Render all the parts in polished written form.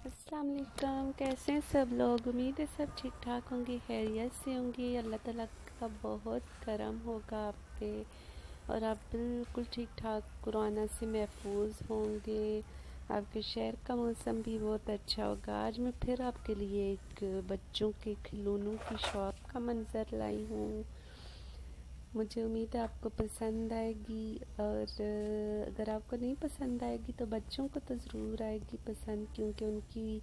अस्सलाम वालेकुम। कैसे हैं सब लोग? उम्मीद है सब ठीक ठाक होंगे, खैरियत से होंगे। अल्लाह ताला का बहुत करम होगा आप पे और आप बिल्कुल ठीक ठाक कोरोना से महफूज होंगे। आपके शहर का मौसम भी बहुत अच्छा होगा। आज मैं फिर आपके लिए एक बच्चों के खिलौनों की शॉप का मंज़र लाई हूँ। मुझे उम्मीद है आपको पसंद आएगी और अगर आपको नहीं पसंद आएगी तो बच्चों को तो ज़रूर आएगी पसंद, क्योंकि उनकी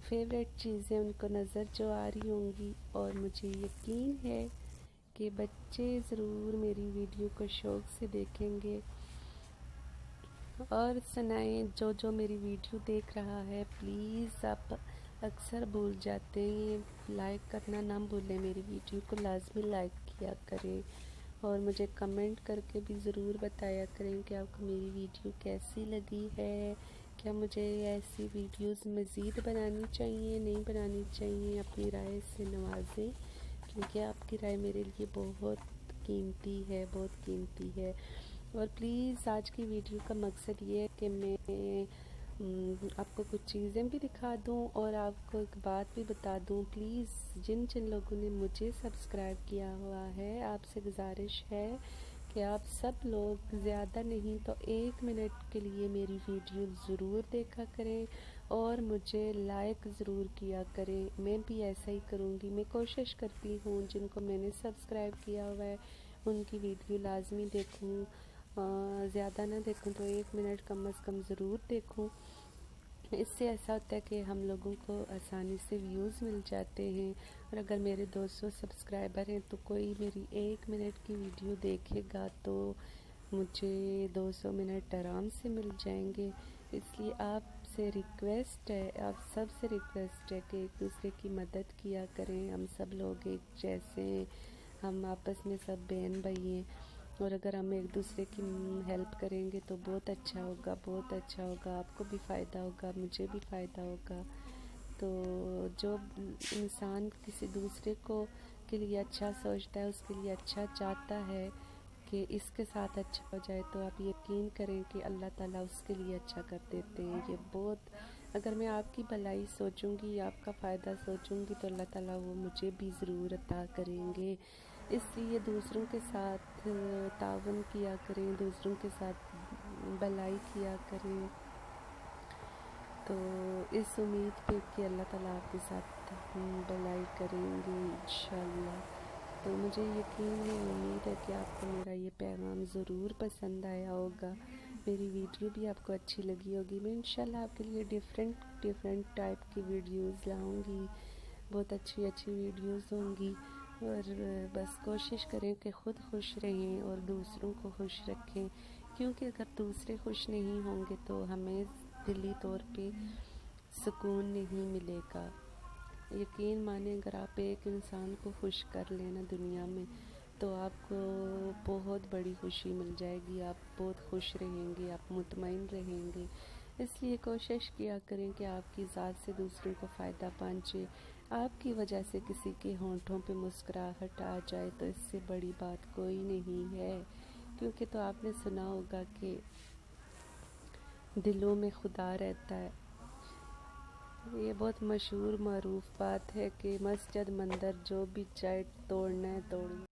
फेवरेट चीज़ें उनको नज़र जो आ रही होंगी। और मुझे यकीन है कि बच्चे ज़रूर मेरी वीडियो को शौक़ से देखेंगे। और सुनाएं, जो जो मेरी वीडियो देख रहा है प्लीज़, आप अक्सर भूल जाते हैं, लाइक करना ना भूलें। मेरी वीडियो को लाजमी लाइक किया करें और मुझे कमेंट करके भी ज़रूर बताया करें कि आपको मेरी वीडियो कैसी लगी है। क्या मुझे ऐसी वीडियोस मज़ीद बनानी चाहिए, नहीं बनानी चाहिए? अपनी राय से नवाजें, क्योंकि आपकी राय मेरे लिए बहुत कीमती है, बहुत कीमती है। और प्लीज़, आज की वीडियो का मकसद ये है कि मैं आपको कुछ चीज़ें भी दिखा दूं और आपको एक बात भी बता दूं। प्लीज़, जिन जिन लोगों ने मुझे सब्सक्राइब किया हुआ है, आपसे गुजारिश है कि आप सब लोग ज़्यादा नहीं तो 1 मिनट के लिए मेरी वीडियो ज़रूर देखा करें और मुझे लाइक ज़रूर किया करें। मैं भी ऐसा ही करूँगी। मैं कोशिश करती हूँ जिनको मैंने सब्सक्राइब किया हुआ है उनकी वीडियो लाजमी देखूँ, ज़्यादा ना देखूँ तो 1 मिनट कम से कम ज़रूर देखूँ। इससे ऐसा होता है कि हम लोगों को आसानी से व्यूज़ मिल जाते हैं। और अगर मेरे 200 सब्सक्राइबर हैं तो कोई मेरी 1 मिनट की वीडियो देखेगा तो मुझे 200 मिनट आराम से मिल जाएंगे। इसलिए आपसे रिक्वेस्ट है, आप सबसे रिक्वेस्ट है कि एक दूसरे की मदद किया करें। हम सब लोग एक जैसे हैं, हम आपस में सब बहन भाई हैं और अगर हम एक दूसरे की हेल्प करेंगे तो बहुत अच्छा होगा, बहुत अच्छा होगा। आपको भी फ़ायदा होगा, मुझे भी फ़ायदा होगा। तो जो इंसान किसी दूसरे को के लिए अच्छा सोचता है, उसके लिए अच्छा चाहता है कि इसके साथ अच्छा हो जाए, तो आप यकीन करें कि अल्लाह ताला उसके लिए अच्छा कर देते हैं। ये बहुत, अगर मैं आपकी भलाई सोचूंगी, आपका फ़ायदा सोचूंगी तो अल्लाह ताला वो मुझे भी ज़रूर अता करेंगे। इसलिए दूसरों के साथ तावन किया करें, दूसरों के साथ भलाई किया करें। तो इस उम्मीद पे कि अल्लाह ताला आपके साथ भलाई करेंगे इंशाल्लाह। तो मुझे यकीन है, उम्मीद है कि आपको मेरा ये पैगाम ज़रूर पसंद आया होगा, मेरी वीडियो भी आपको अच्छी लगी होगी। मैं इंशाल्लाह आपके लिए डिफरेंट टाइप की वीडियोस लाऊंगी, बहुत अच्छी अच्छी वीडियोस होंगी। और बस कोशिश करें कि ख़ुद खुश रहें और दूसरों को खुश रखें, क्योंकि अगर दूसरे खुश नहीं होंगे तो हमें दिली तौर पे सुकून नहीं मिलेगा। यकीन माने, अगर आप एक इंसान को खुश कर लेना दुनिया में तो आपको बहुत बड़ी खुशी मिल जाएगी। आप बहुत खुश रहेंगे, आप मुतमईन रहेंगे। इसलिए कोशिश किया करें कि आपकी ज़ात से दूसरों को फ़ायदा पहुँचे। आपकी वजह से किसी के होंठों पे मुस्कुराहट आ जाए तो इससे बड़ी बात कोई नहीं है, क्योंकि तो आपने सुना होगा कि दिलों में खुदा रहता है। ये बहुत मशहूर मरूफ बात है कि मस्जिद मंदिर जो भी चाहे तोड़ना है तोड़